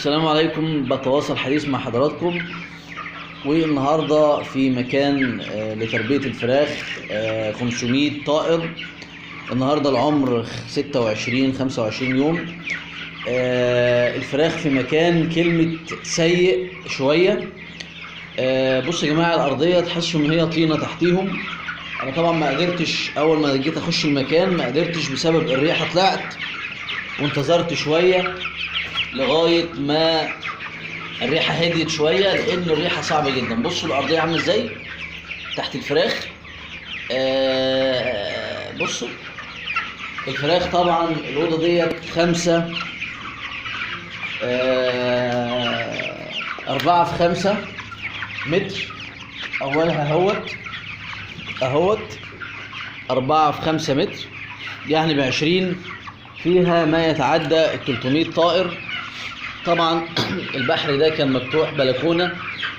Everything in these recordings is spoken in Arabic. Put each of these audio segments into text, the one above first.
السلام عليكم. بتواصل حديث مع حضراتكم، والنهارده في مكان لتربية الفراخ 500 طائر. النهارده العمر 26-25 يوم. الفراخ في مكان كلمة سيء شوية. بصوا يا جماعة، الأرضية تحسوا إن هي طينة تحتيهم. أنا طبعا ما قدرتش أول ما جيت أخش المكان، ما قدرتش بسبب الريحة. طلعت وانتظرت شوية لغاية ما الريحة هديت شوية، لأن الريحة صعبة جدا. بصوا الأرضية عاملة إزاي تحت الفراخ. بصوا الفراخ طبعا الأوضة ديت 4 في 5 متر. أولها أهوت 4 في 5 متر، يعني ب20 فيها ما يتعدى 300 طائر. طبعا البحر ده كان مفتوح، بلكونه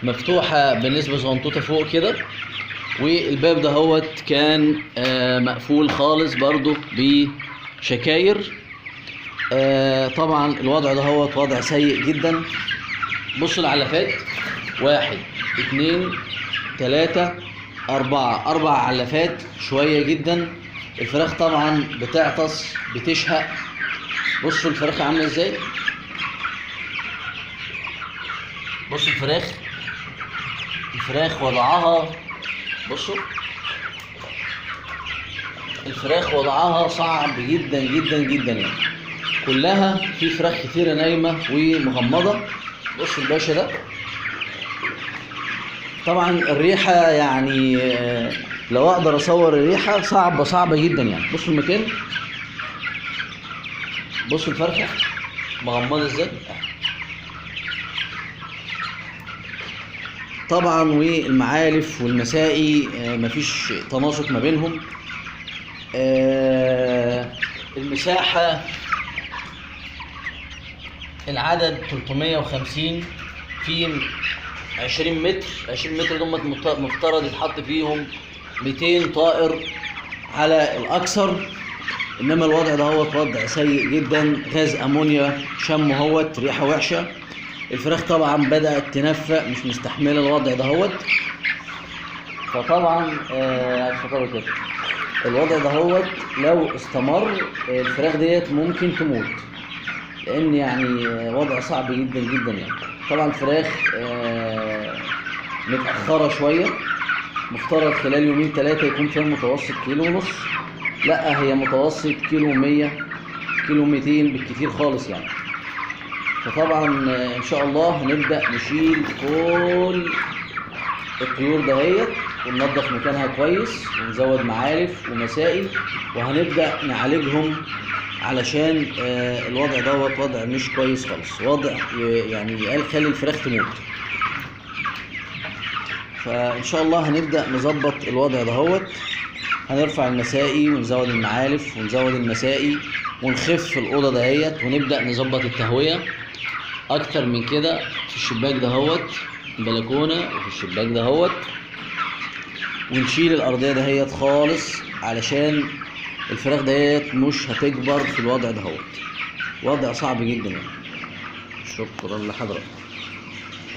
مفتوحه بالنسبه صغنطوطه فوق كده، والباب ده هوت كان مقفول خالص برضو بشكاير. طبعا الوضع ده هوت وضع سيء جدا. بصوا العلافات 1 2 3 4 4 علافات شويه جدا. الفراخ طبعا بتعطس بتشهق. بصوا الفراخ عامله ازاي. بصوا الفراخ وضعها، بصوا الفراخ وضعها صعب جدا جدا جدا، يعني كلها في فراخ كتيرة نايمة ومغمضة. بصوا الباشا ده طبعا الريحة، يعني لو اقدر اصور الريحة صعبة جدا يعني. بصوا المكان، بصوا الفرخة مغمضة ازاي. طبعا والمعالف والمسائي مفيش تناسق ما بينهم. المساحة العدد 350 في 20 متر. 20 متر دول مفترض يتحط فيهم 200 طائر على الأكثر. إنما الوضع ده هو وضع سيء جدا. غاز أمونيا شم هوت، ريحة وحشة. الفراخ طبعا بدأت تنفق، مش مستحملة الوضع ده هوت. فطبعا كده الوضع ده هوت لو استمر الفراخ ديت ممكن تموت، لأن يعني وضع صعب جدا جدا يعني. طبعا الفراخ متأخرة شوية، مفترض خلال 2-3 يكون فيها متوسط 1.5 كيلو. لا، هي متوسط 100 كيلو 200 بالكثير خالص يعني. فطبعا ان شاء الله هنبدأ نشيل كل الطيور دهيت وننظف مكانها كويس، ونزود معالف ومسائي، وهنبدأ نعالجهم علشان الوضع دوت وضع مش كويس خالص. وضع يعني يخلي الفراخ تموت. فان شاء الله هنبدأ نظبط الوضع دهوت. هنرفع المسائي ونزود المعالف ونزود المسائي ونخف الأوضة دهيت، ونبدأ نظبط التهوية أكتر من كده في الشباك دهوت، البلكونة وفي الشباك دهوت، ونشيل الأرضية دهيت خالص علشان الفراخ دهيت مش هتكبر في الوضع دهوت. وضع صعب جدا يعني. شكرا لحضرتك.